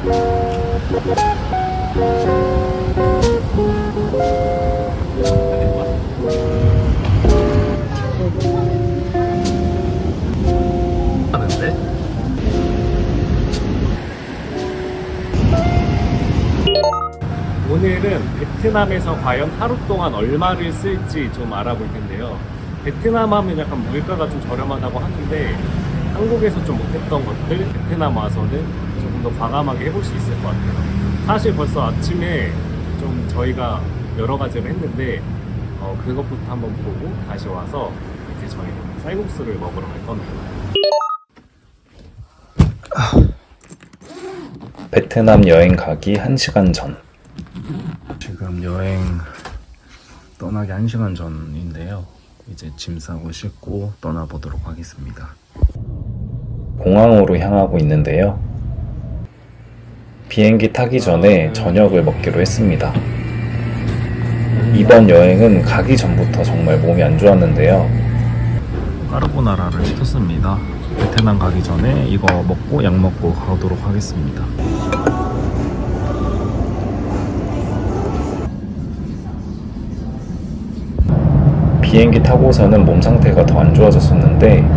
오늘은 베트남에서 과연 하루 동안 얼마를 쓸지 좀 알아볼 텐데요. 베트남 하면 약간 물가가 좀 저렴하다고 하는데 한국에서 좀 못했던 것들 베트남 와서는 조금 더 과감하게 해볼 수 있을 것 같아요. 사실 벌써 아침에 좀 저희가 여러 가지를 했는데 그것부터 한번 보고 다시 와서 이제 저희는 쌀국수를 먹으러 갈 겁니다. 베트남 여행 가기 1시간 전. 지금 여행 떠나기 1시간 전인데요. 이제 짐 싸고 씻고 떠나보도록 하겠습니다. 공항으로 향하고 있는데요. 비행기 타기 전에 저녁을 먹기로 했습니다. 이번 여행은 가기 전부터 정말 몸이 안 좋았는데요. 까르보나라를 시켰습니다. 베트남 가기 전에 이거 먹고 약 먹고 가도록 하겠습니다. 비행기 타고서는 몸 상태가 더 안 좋아졌었는데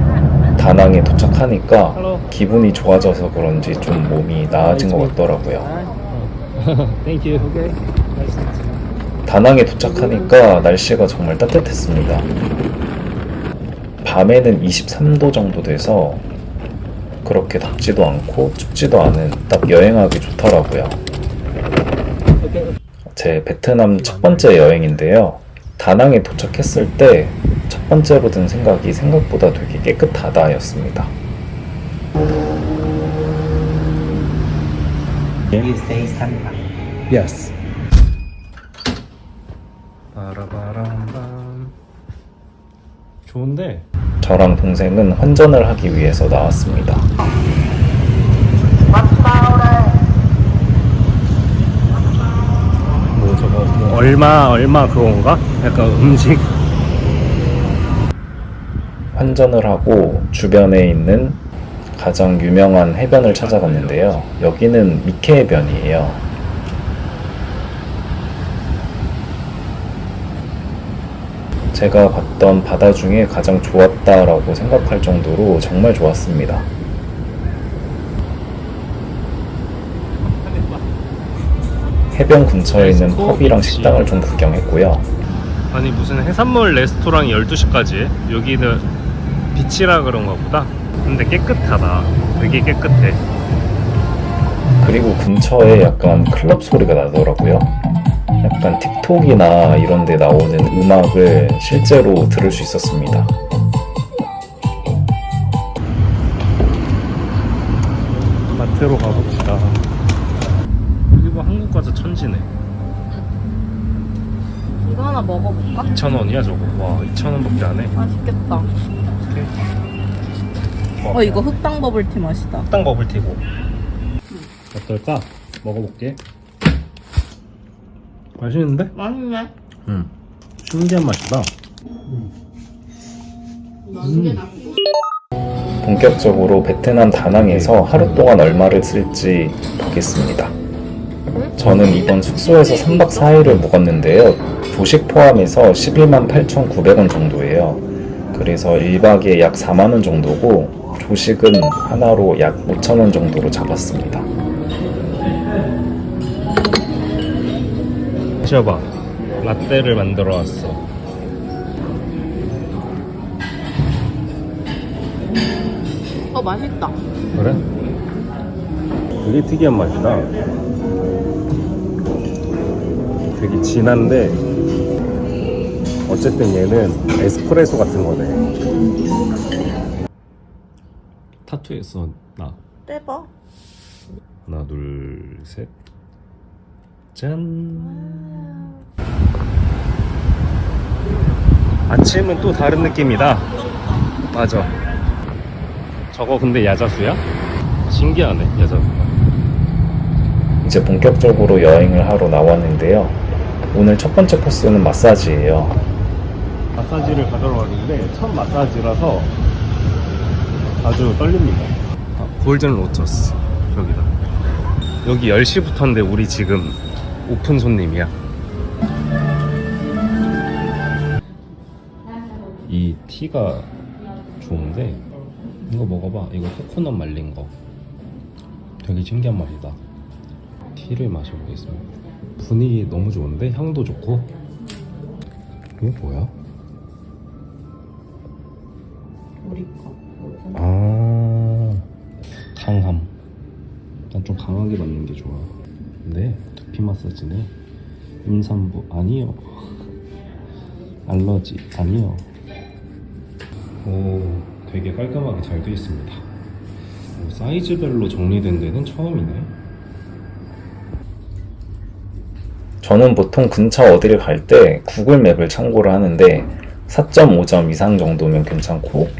다낭에 도착하니까 기분이 좋아져서 그런지 좀 몸이 나아진 것 같더라고요. 다낭에 도착하니까 날씨가 정말 따뜻했습니다. 밤에는 23도 정도 돼서 그렇게 덥지도 않고 춥지도 않은 딱 여행하기 좋더라고요. 제 베트남 첫 번째 여행인데요. 다낭에 도착했을 때 첫 번째로 든 생각이 생각보다 되게 깨끗하다 였습니다. You say Santa. Yes. 바라바람밤. 좋은데? 저랑 동생은 환전을 하기 위해서 나왔습니다. 뭐 저거 뭐 얼마 그건가? 약간 음식. 환전을 하고 주변에 있는 가장 유명한 해변을 찾아갔는데요. 여기는 미케 해변이에요. 제가 봤던 바다 중에 가장 좋았다라고 생각할 정도로 정말 좋았습니다. 해변 근처에 있는 펍이랑 식당을 좀 구경했고요. 아니 무슨 해산물 레스토랑이 12시까지 해? 여기는 비치라 그런가 보다. 근데 깨끗하다. 되게 깨끗해. 그리고 근처에 약간 클럽 소리가 나더라고요. 약간 틱톡이나 이런 데 나오는 음악을 실제로 들을 수 있었습니다. 마트로 가봅시다. 여기가 한국 과자 천지네. 이거 하나 먹어볼까? 2,000원이야 저거. 와 2,000원밖에 안 해. 맛있겠다. 이거 흑당 버블티 맛이다. 흑당 버블티고. 어떨까? 먹어볼게. 맛있는데? 맛있네. 신기한 맛이다. 본격적으로 베트남 다낭에서 하루 동안 얼마를 쓸지 보겠습니다. 저는 이번 숙소에서 3박 4일을 묵었는데요. 조식 포함해서 121만 8,900원 정도예요. 그래서 1박에 약 4만원 정도고 조식은 하나로 약 5,000원 정도로 잡았습니다. 마셔봐. 라떼를 만들어 왔어. 맛있다. 그래? 되게 특이한 맛이다. 되게 진한데 어쨌든 얘는 에스프레소 같은 거네. 타투했어 나. 떼봐. 하나 둘 셋. 짠. 아침은 또 다른 느낌이다. 맞아. 저거 근데 야자수야? 신기하네 야자수가. 이제 본격적으로 여행을 하러 나왔는데요. 오늘 첫 번째 코스는 마사지예요. 마사지를 받으러 왔는데 첫 마사지라서 아주 떨립니다. 골든 로터스 여기다. 여기 10시부터인데 우리 지금 오픈 손님이야. 이 티가 좋은데 이거 먹어봐. 이거 코코넛 말린 거 되게 신기한 맛이다. 티를 마셔보겠습니다. 분위기 너무 좋은데? 향도 좋고. 이거 뭐야? 우리 거. 강함. 난 좀 강하게 맞는 게 좋아. 근데 두피 마사지네. 임산부 아니요. 알러지 아니요. 오, 되게 깔끔하게 잘 돼 있습니다. 사이즈별로 정리된 데는 처음이네. 저는 보통 근처 어디를 갈 때 구글 맵을 참고를 하는데 4.5점 이상 정도면 괜찮고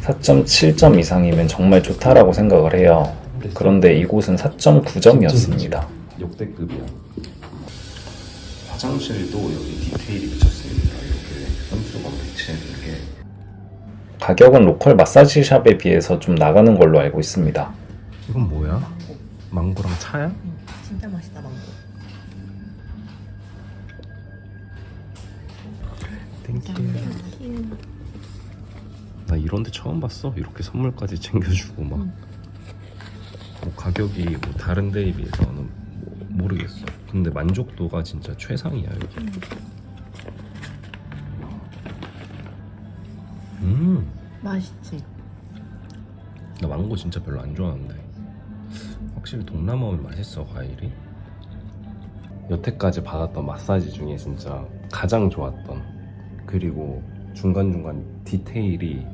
4.7점 이상이면 정말 좋다라고 생각을 해요. 그런데 이곳은 4.9점이었습니다. 역대급이야. 화장실도 여기 디테일이 미쳤습니다. 이렇게 선수건 배치해 게. 가격은 로컬 마사지 샵에 비해서 좀 나가는 걸로 알고 있습니다. 이건 뭐야? 망고랑 차야? 진짜 맛있다 망고. 땡큐. 나 이런데 처음 봤어. 이렇게 선물까지 챙겨주고 막. 뭐 가격이 뭐 다른 데에 비해서는 뭐 모르겠어. 근데 만족도가 진짜 최상이야 여기. 맛있지. 나 망고 진짜 별로 안 좋아하는데 확실히 동남아 오면 맛있어 과일이. 여태까지 받았던 마사지 중에 진짜 가장 좋았던, 그리고 중간중간 디테일이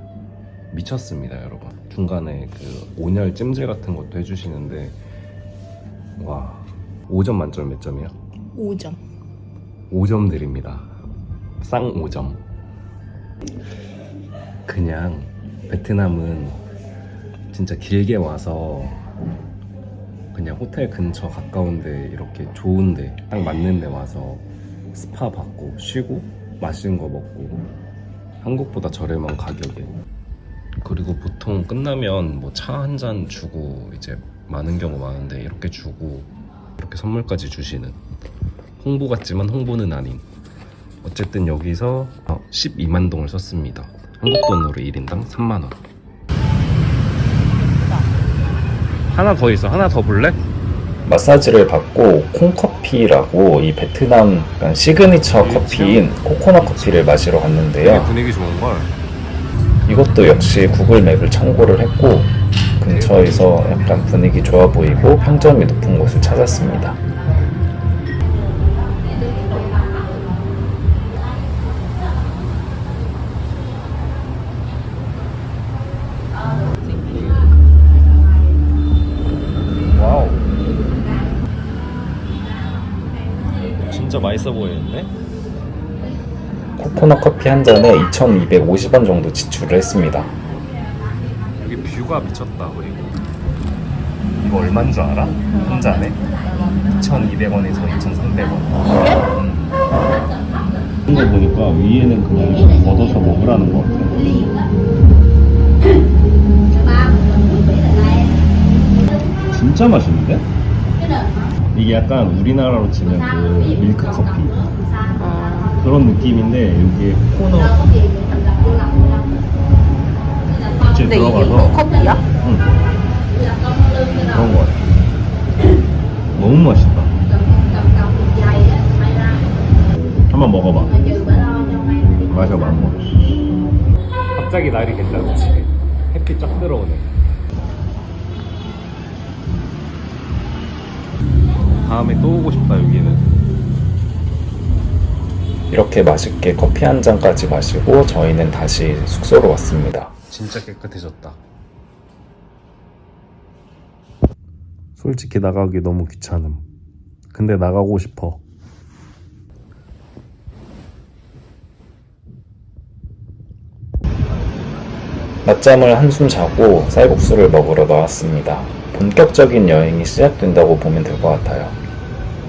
미쳤습니다 여러분. 중간에 그 온열 찜질 같은 것도 해주시는데 와, 5점 만점 몇 점이야? 5점. 5점 드립니다. 쌍 5점. 그냥 베트남은 진짜 길게 와서 그냥 호텔 근처 가까운데 이렇게 좋은데 딱 맞는 데 와서 스파 받고 쉬고 맛있는 거 먹고 한국보다 저렴한 가격에. 그리고 보통 끝나면 뭐 차 한 잔 주고 이제 많은 경우 많은데 이렇게 주고 이렇게 선물까지 주시는, 홍보 같지만 홍보는 아닌. 어쨌든 여기서 12만 동을 썼습니다. 한국 돈으로 1인당 3만 원. 하나 더 있어. 하나 더 볼래? 마사지를 받고 콩커피라고 이 베트남 약간 시그니처 커피인 코코넛 커피를 마시러 되게 갔는데요. 분위기 좋은 걸. 이것도 역시 구글 맵을 참고를 했고 근처에서 약간 분위기 좋아 보이고 평점이 높은 곳을 찾았습니다. 와우. 진짜 맛있어 보이는데? 코코넛 커피 한 잔에 2,250원 정도 지출을 했습니다. 여기 뷰가 미쳤다. 그리고 이거 얼마인 줄 알아? 한 잔에? 2,200원에서 2,300원. 이거 보니까 위에는 그냥 이거 걷어서 먹으라는 거 같아. 진짜 맛있는데? 이게 약간 우리나라로 치면 그 밀크 커피 그런 느낌인데 여기에 코코넛 이제 근데 이게 들어가서 커피야? 응. 그런 거 같아. 너무 맛있다. 한번 먹어봐. 마셔봐 한번. 갑자기 날이 괜찮지. 햇빛 쫙 들어오네. 다음에 또 오고 싶다 여기는. 이렇게 맛있게 커피 한 잔까지 마시고 저희는 다시 숙소로 왔습니다. 진짜 깨끗해졌다. 솔직히 나가기 너무 귀찮음. 근데 나가고 싶어. 낮잠을 한숨 자고 쌀국수를 먹으러 나왔습니다. 본격적인 여행이 시작된다고 보면 될 것 같아요.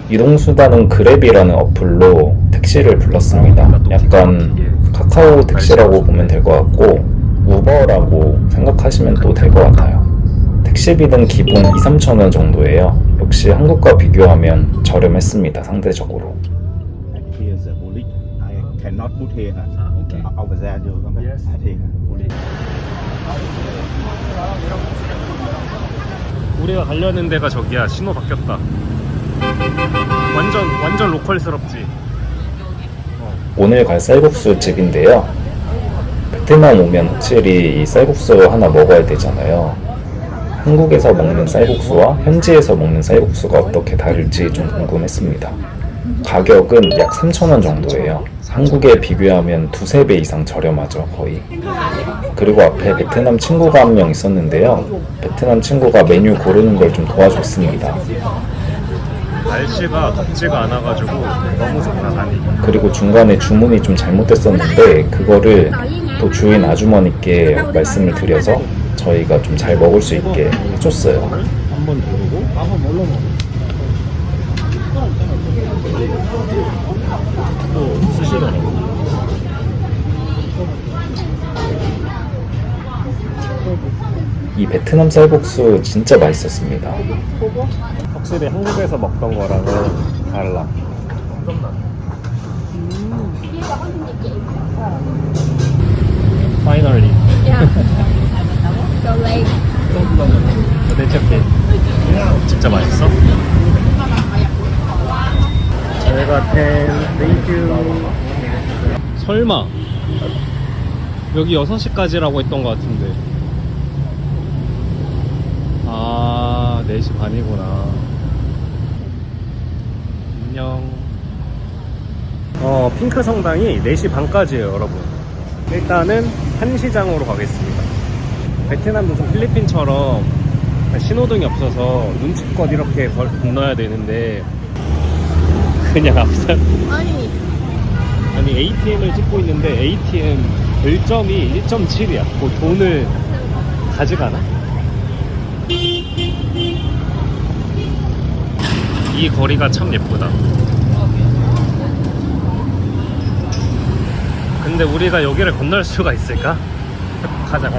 이동수단은 그랩이라는 어플로 택시를 불렀습니다. 약간 카카오 택시라고 보면 될 것 같고 우버라고 생각하시면 또 될 것 같아요. 택시비는 기본 2-3천 원 정도예요. 역시 한국과 비교하면 저렴했습니다. 상대적으로. Here's a bullet. I cannot put here. Okay. Over there, you come back. Yes. I think bullet. 우리가 가려는 데가 저기야. 신호 바뀌었다. 완전 로컬스럽지. 오늘 갈 쌀국수 집인데요. 베트남 오면 확실히 이 쌀국수 하나 먹어야 되잖아요. 한국에서 먹는 쌀국수와 현지에서 먹는 쌀국수가 어떻게 다를지 좀 궁금했습니다. 가격은 약 3,000원 정도예요. 한국에 비교하면 2-3배 이상 저렴하죠, 거의. 그리고 앞에 베트남 친구가 한 명 있었는데요. 베트남 친구가 메뉴 고르는 걸 좀 도와줬습니다. 날씨가 덥지가 않아가지고 너무 좋다, 간이. 그리고 중간에 주문이 좀 잘못됐었는데 그거를 또 주인 아주머니께 말씀을 드려서 저희가 좀 잘 먹을 수 있게 해줬어요. 한번 누르고 한번 올려 먹어. 또 쓰시더라고. 이 베트남 쌀국수 진짜 맛있었습니다. 확실히 한국에서 먹던 거랑은 달라. Finally. Go late. 대체피. 진짜 맛있어? 저희가 땡큐. 설마 여기 6시까지라고 했던 것 같은데. 아, 4시 반이구나. 안녕. 핑크 성당이 4시 반까지예요, 여러분. 일단은 한시장으로 가겠습니다. 베트남도 좀 필리핀처럼 신호등이 없어서 눈치껏 이렇게 건너야 되는데 그냥 앞서 아니 ATM을 찍고 있는데 ATM 별점이 1.7이야. 그 돈을 가져가나? 이 거리가 참 예쁘다. 근데 우리가 여기를 건널 수가 있을까? 가자.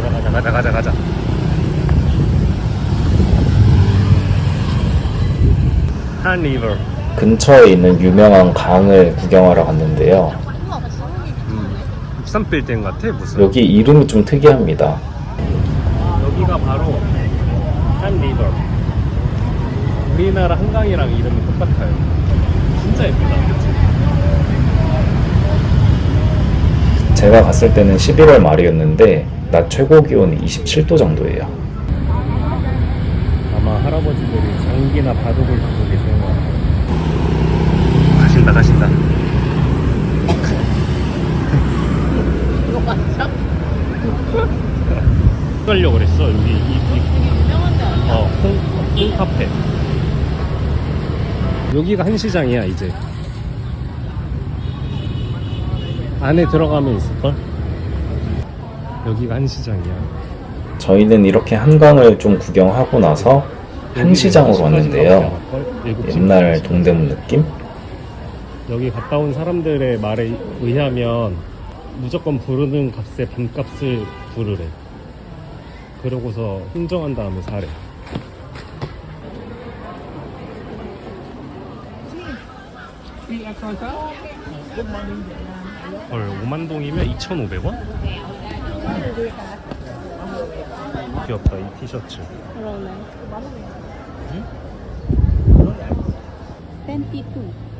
한 리버. 근처에 있는 유명한 강을 구경하러 갔는데요. 63빌딩 같아 무슨. 여기 이름이 좀 특이합니다. 여기가 바로 한 리버. 우리나라 한강이랑 이름이 똑같아요. 진짜 예쁘다, 그치? 제가 갔을 때는 11월 말이었는데 낮 최고 기온이 27도 정도예요. 아마 할아버지들이 장기나 바둑을 두고 계시는 것 같아요. 가신다. 이거 맞죠? 가려고 그랬어. 여기 되게 유명한 데 아니야? 콩카페. 여기가 한시장이야 이제. 안에 들어가면 있을걸? 여기가 한시장이야. 저희는 이렇게 한강을 좀 구경하고 나서 한시장으로 왔는데요. 옛날 동대문 느낌? 여기 갔다 온 사람들의 말에 의하면 무조건 부르는 값에 반값을 부르래. 그러고서 흥정한 다음에 사래. 헐, 5만 동이면 2,500원? 귀엽다, 이 티셔츠. 그러네. 응? 22.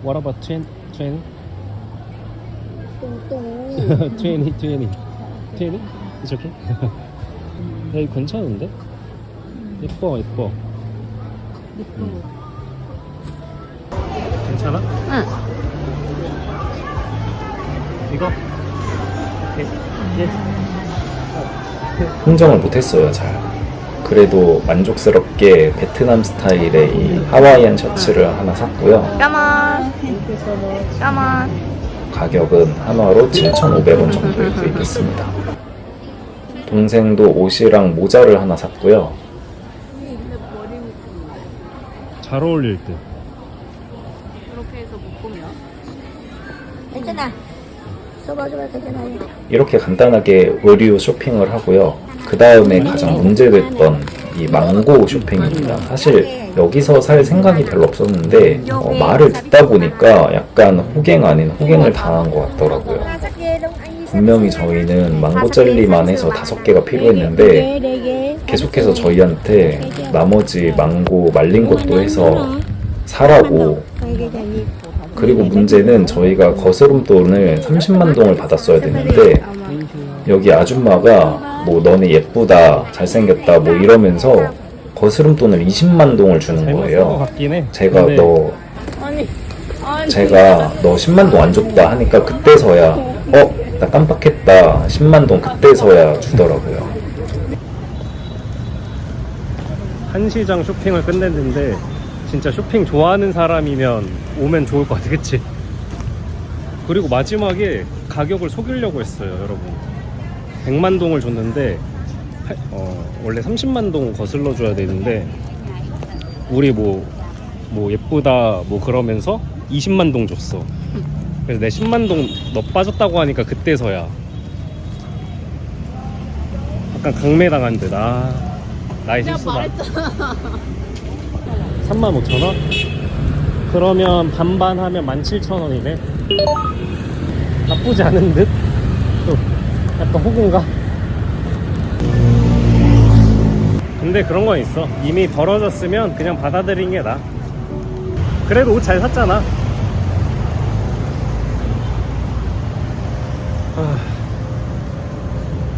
What about 20? 뚱뚱. 20? It's okay? 야, 이거 괜찮은데? 예뻐. 예뻐. 괜찮아? 응. 이거? 오케이. 예. 흥정을 못했어요, 잘. 그래도 만족스럽게 베트남 스타일의 이 하와이안 셔츠를 하나 샀고요. 까만. 가격은 한화로 7,500원 정도에 구입했습니다. 동생도 옷이랑 모자를 하나 샀고요. 잘 어울릴 듯. 그렇게 해서 묶으면. 괜찮아. 써봐줘봐 괜찮아요. 이렇게 간단하게 의류 쇼핑을 하고요. 그 다음에 가장 문제됐던 이 망고 쇼핑입니다. 사실 여기서 살 생각이 별로 없었는데 말을 듣다 보니까 약간 호갱 아닌 호갱을 당한 것 같더라고요. 분명히 저희는 망고 젤리만 해서 5개가 필요했는데 계속해서 저희한테 나머지 망고 말린 것도 해서 사라고. 그리고 문제는 저희가 거스름돈을 30만 동을 받았어야 됐는데 여기 아줌마가 뭐 너네 예쁘다 잘생겼다 뭐 이러면서 거스름돈을 20만 동을 주는 거예요. 제가 너 10만 동 안 줬다 하니까 그때서야 나 깜빡했다 10만 동 그때서야 주더라고요. 한시장 쇼핑을 끝냈는데 진짜 쇼핑 좋아하는 사람이면 오면 좋을 것 같아, 그치? 그리고 마지막에 가격을 속이려고 했어요, 여러분. 100만 동을 줬는데 원래 30만 동 거슬러 줘야 되는데 우리 뭐 예쁘다 뭐 그러면서 20만 동 줬어. 그래서 내 10만 동 너 빠졌다고 하니까 그때서야 약간 강매당한 듯. 나의 실수다. 35,000원? 그러면 반반 하면 17,000원이네. 나쁘지 않은 듯? 또 약간 호구인가? 근데 그런 건 있어. 이미 벌어졌으면 그냥 받아들이는 게 나아. 그래도 옷 잘 샀잖아.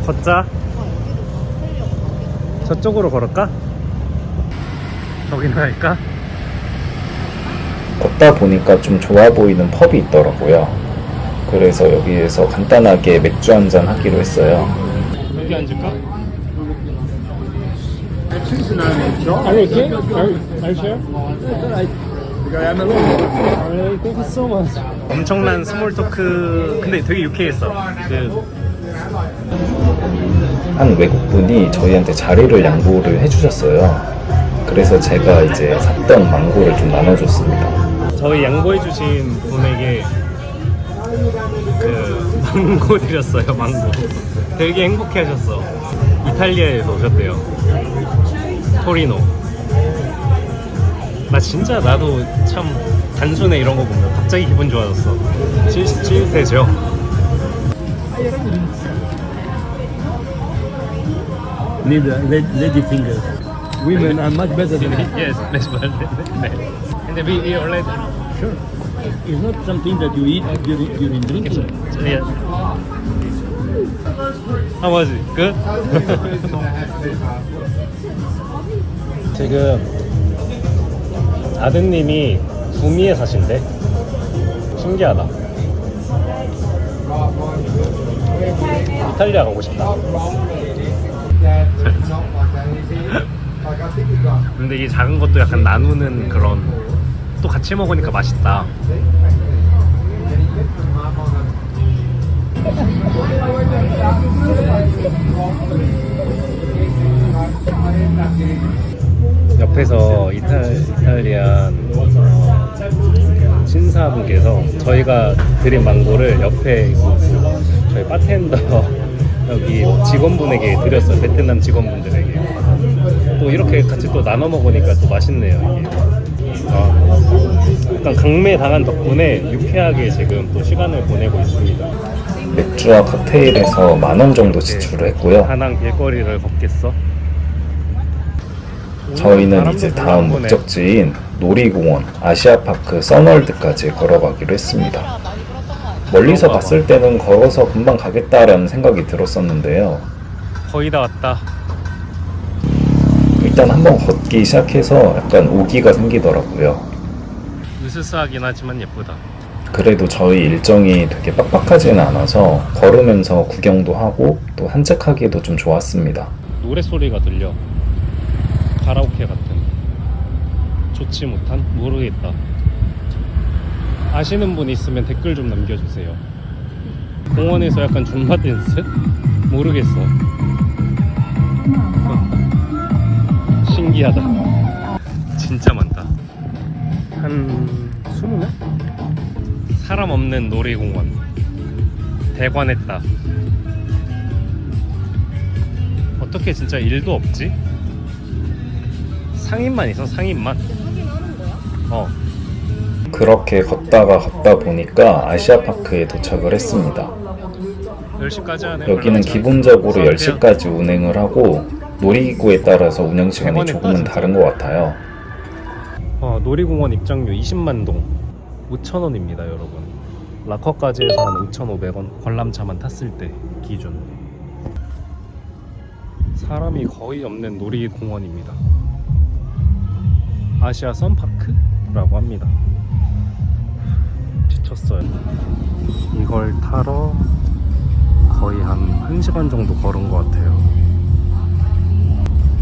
걷자. 저쪽으로 걸을까? 저기나 할까? 걷다 보니까 좀 좋아 보이는 펍이 있더라고요. 그래서 여기에서 간단하게 맥주 한잔 하기로 했어요. 여기 앉을까? Are you okay? Are you sure? Alright, thank you so much. 엄청난 스몰 토크. 근데 되게 유쾌했어. 한 외국분이 저희한테 자리를 양보를 해주셨어요. 그래서 제가 이제 샀던 망고를 좀 나눠줬습니다. 저희 양보해주신 분에게 망고 드렸어요. 망고. 되게 행복해하셨어. 이탈리아에서 오셨대요. 토리노. 나 진짜 나도 참 단순해 이런 거 보면 갑자기 기분 좋아졌어. 찌릿해져. Need lady fingers. Women are much better than that. Yes, let's go. And we already. Sure. It's not something that you eat during drinking. Yeah. How was it? Good? 지금 아드님이 구미에 사신대. 신기하다. 이탈리아 가고 싶다. 근데 이 작은 것도 약간 나누는 그런, 또 같이 먹으니까 맛있다. 옆에서 이탈리안 신사분께서 저희가 드린 망고를 옆에 저희 바텐더 여기 직원분에게 드렸어요. 베트남 직원분들에게. 또 이렇게 같이 또 나눠 먹으니까 또 맛있네요, 이게. 약간 강매 당한 덕분에 유쾌하게 지금 또 시간을 보내고 있습니다. 맥주와 칵테일에서 10,000원 정도 지출을 했고요. 다낭 길거리를 걷겠어? 저희는 이제 다음 목적지인 놀이공원 아시아파크 써널드까지 걸어가기로 했습니다. 멀리서 봤을 때는 걸어서 금방 가겠다라는 생각이 들었었는데요. 거의 다 왔다. 일단 한번 걷기 시작해서 약간 오기가 생기더라고요. 으스스하긴 하지만 예쁘다. 그래도 저희 일정이 되게 빡빡하지는 않아서 걸으면서 구경도 하고 또 산책하기도 좀 좋았습니다. 노래소리가 들려. 가라오케 같은. 좋지 못한? 모르겠다. 아시는 분 있으면 댓글 좀 남겨주세요. 공원에서 약간 줌바 댄스? 모르겠어. 신기하다. 진짜 많다. 한 20명? 사람 없는 놀이공원. 대관했다. 어떻게 진짜 일도 없지? 상인만 있어, 상인만. 확인하는 거야? 어. 그렇게 걷다가 걷다 보니까 아시아파크에 도착을 했습니다. 10시까지 하네. 여기는 기본적으로 10시까지 운행을 하고 놀이기구에 따라서 운영 시간이 조금은 다른 것 같아요. 놀이공원 입장료 20만 동 5,000원입니다, 여러분. 락커까지 해서 한 5,500원. 관람차만 탔을 때 기준. 사람이 거의 없는 놀이공원입니다. 아시아 썬파크라고 합니다. 지쳤어요. 이걸 타러 거의 한 1시간 정도 걸은 것 같아요.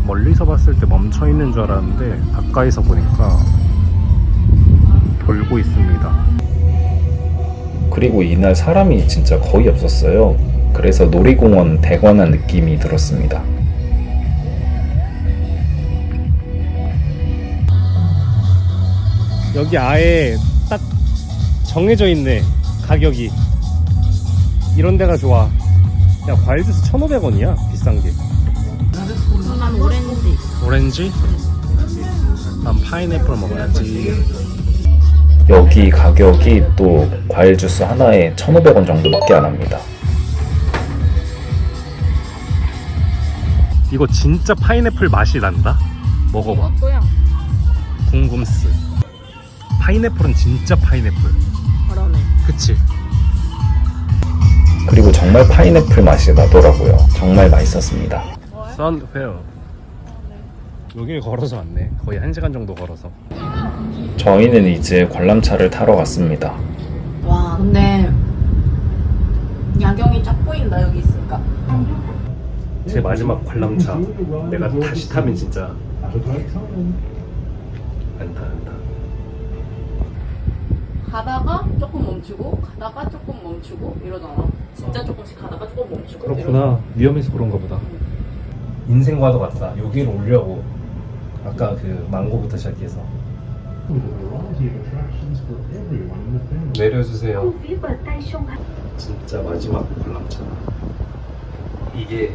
멀리서 봤을 때 멈춰 있는 줄 알았는데 가까이서 보니까 돌고 있습니다. 그리고 이날 사람이 진짜 거의 없었어요. 그래서 놀이공원 대관한 느낌이 들었습니다. 여기 아예 딱 정해져 있네, 가격이. 이런 데가 좋아. 야, 과일 주스 1,500원이야, 비싼 게. 난 오렌지. 오렌지? 난 파인애플 먹어야지. 여기 가격이 또 과일 주스 하나에 1,500원 정도밖에 안 합니다. 이거 진짜 파인애플 맛이 난다? 먹어봐. 뭐야? 궁금스. 파인애플은 진짜 파인애플. 그러네. 그치? 그리고 정말 파인애플 맛이 나더라고요. 정말 맛있었습니다. 썬힐. 여길 걸어서 왔네. 거의 1시간 정도 걸어서. 저희는 이제 관람차를 타러 갔습니다. 와, 근데 야경이 쫙 보인다, 여기 있으니까. 제 마지막 관람차. 내가 다시 타면 진짜 안 타. 가다가 조금 멈추고, 가다가 조금 멈추고 이러잖아. 진짜 조금씩 가다가 조금 멈추고. 그렇구나. 위험해서 그런가 보다. 인생과도 같다. 여기를 오려고 아까 그 망고부터 시작해서. 내려주세요. 진짜 마지막 관람차. 이게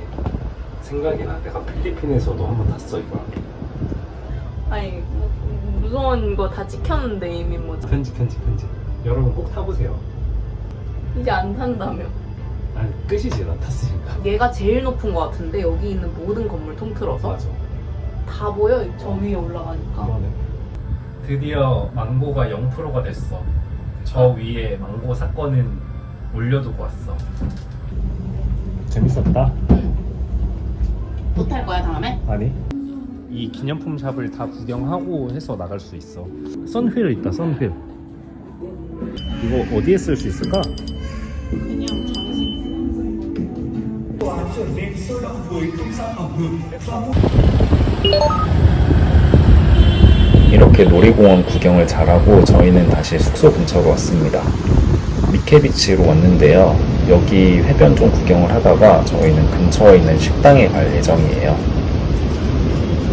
생각이 나. 내가 필리핀에서도 한번 탔어, 이거. 아니, 무서운 거 다 찍혔는데 이미 뭐. 편집. 여러분 꼭 타보세요. 이제 안 탄다며. 아니, 끝이지, 나 탔으니까. 얘가 제일 높은 거 같은데 여기 있는 모든 건물 통틀어서 맞아. 다 보여, 저 위에 올라가니까. 그러네. 드디어 망고가 0%가 됐어. 저 위에 망고 사건은 올려두고 왔어. 재밌었다. 못 탈 거야 다음에? 아니. 이 기념품 샵을 다 구경하고 해서 나갈 수 있어. 선휠 있다, 선휠. 이거 어디에 쓸 수 있을까? 그냥 장식. 이렇게 놀이공원 구경을 잘하고 저희는 다시 숙소 근처로 왔습니다. 미케비치로 왔는데요. 여기 해변 좀 구경을 하다가 저희는 근처에 있는 식당에 갈 예정이에요.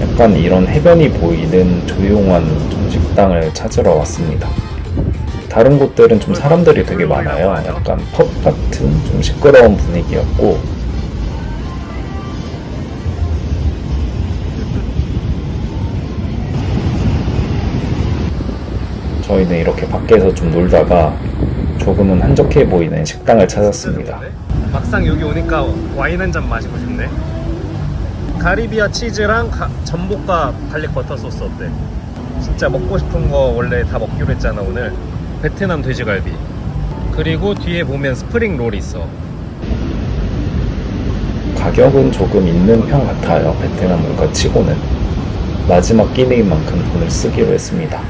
약간 이런 해변이 보이는 조용한 좀 식당을 찾으러 왔습니다. 다른 곳들은 좀 사람들이 되게 많아요. 약간 펍 같은 좀 시끄러운 분위기였고, 저희는 이렇게 밖에서 좀 놀다가 조금은 한적해 보이는 식당을 찾았습니다. 막상 여기 오니까 와인 한 잔 마시고 싶네. 가리비아 치즈랑 전복과 갈릭 버터 소스 어때? 진짜 먹고 싶은 거 원래 다 먹기로 했잖아 오늘. 베트남 돼지갈비. 그리고 뒤에 보면 스프링 롤이 있어. 가격은 조금 있는 편 같아요. 베트남 물가 치고는. 마지막 끼니인 만큼 돈을 쓰기로 했습니다.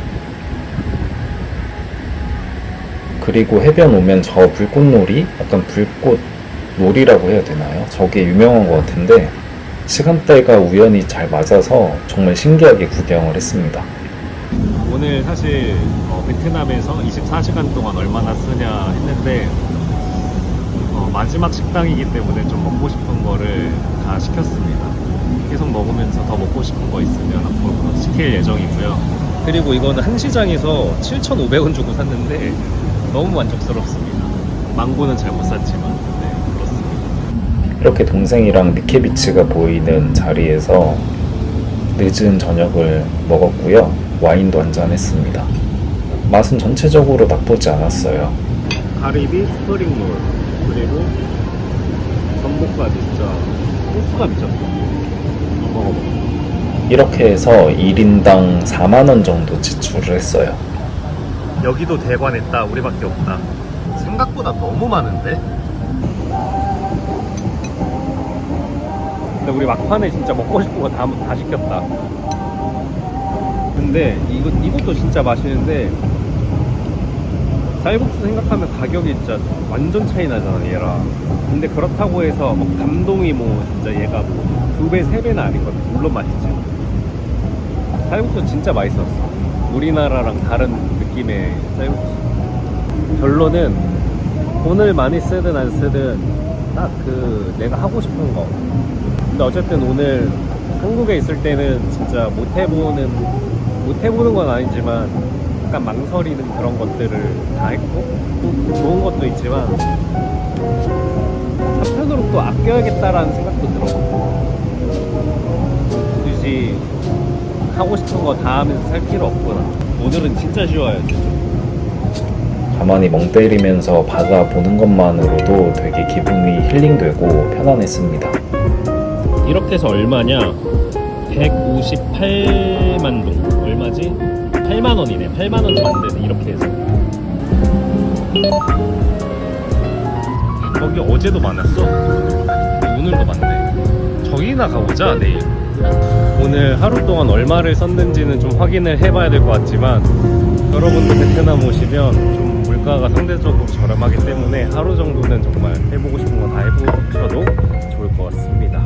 그리고 해변 오면 저 불꽃놀이? 약간 불꽃놀이라고 해야 되나요? 저게 유명한 것 같은데 시간대가 우연히 잘 맞아서 정말 신기하게 구경을 했습니다. 오늘 사실 베트남에서 24시간 동안 얼마나 쓰냐 했는데 마지막 식당이기 때문에 좀 먹고 싶은 거를 다 시켰습니다. 계속 먹으면서 더 먹고 싶은 거 있으면 앞으로 시킬 예정이고요. 그리고 이거는 한시장에서 7,500원 주고 샀는데 너무 만족스럽습니다. 망고는 잘 못 샀지만 네, 그렇습니다. 이렇게 동생이랑 미케비치가 보이는 자리에서 늦은 저녁을 먹었고요. 와인도 한잔 했습니다. 맛은 전체적으로 나쁘지 않았어요. 가리비, 스프링롤, 그리고 전복까지 진짜 소스가 미쳤어. 먹어봐. 이렇게 해서 1인당 4만원 정도 지출을 했어요. 여기도 대관했다. 우리밖에 없다. 생각보다 너무 많은데? 근데 우리 막판에 진짜 먹고 싶은 거 다 시켰다. 근데 이것도 진짜 맛있는데 쌀국수 생각하면 가격이 진짜 완전 차이 나잖아 얘랑. 근데 그렇다고 해서 뭐 감동이 뭐 진짜 얘가 뭐 2배, 3배는 아니거든. 물론 맛있지. 쌀국수 진짜 맛있었어. 우리나라랑 다른 느낌의 쌀국수. 결론은 돈을 많이 쓰든 안 쓰든 딱 그 내가 하고 싶은 거. 근데 어쨌든 오늘 한국에 있을 때는 진짜 못 해보는 건 아니지만 약간 망설이는 그런 것들을 다 했고 좋은 것도 있지만 한편으로 또 아껴야겠다라는 생각도 들어. 굳이 하고 싶은 거 다 하면서 살 필요 없구나. 오늘은 진짜 쉬워야지. 가만히 멍 때리면서 바다 보는 것만으로도 되게 기분이 힐링되고 편안했습니다. 이렇게 해서 얼마냐? 158만 동. 얼마지? 8만 원이네. 8만 원 좀 안 되네. 이렇게 해서. 거기 어제도 많았어. 오늘도 많네. 저기나 가보자 내일. 오늘 하루 동안 얼마를 썼는지는 좀 확인을 해봐야 될 것 같지만 여러분들 베트남 오시면 좀 물가가 상대적으로 저렴하기 때문에 하루 정도는 정말 해보고 싶은 거 다 해보셔도 좋을 것 같습니다.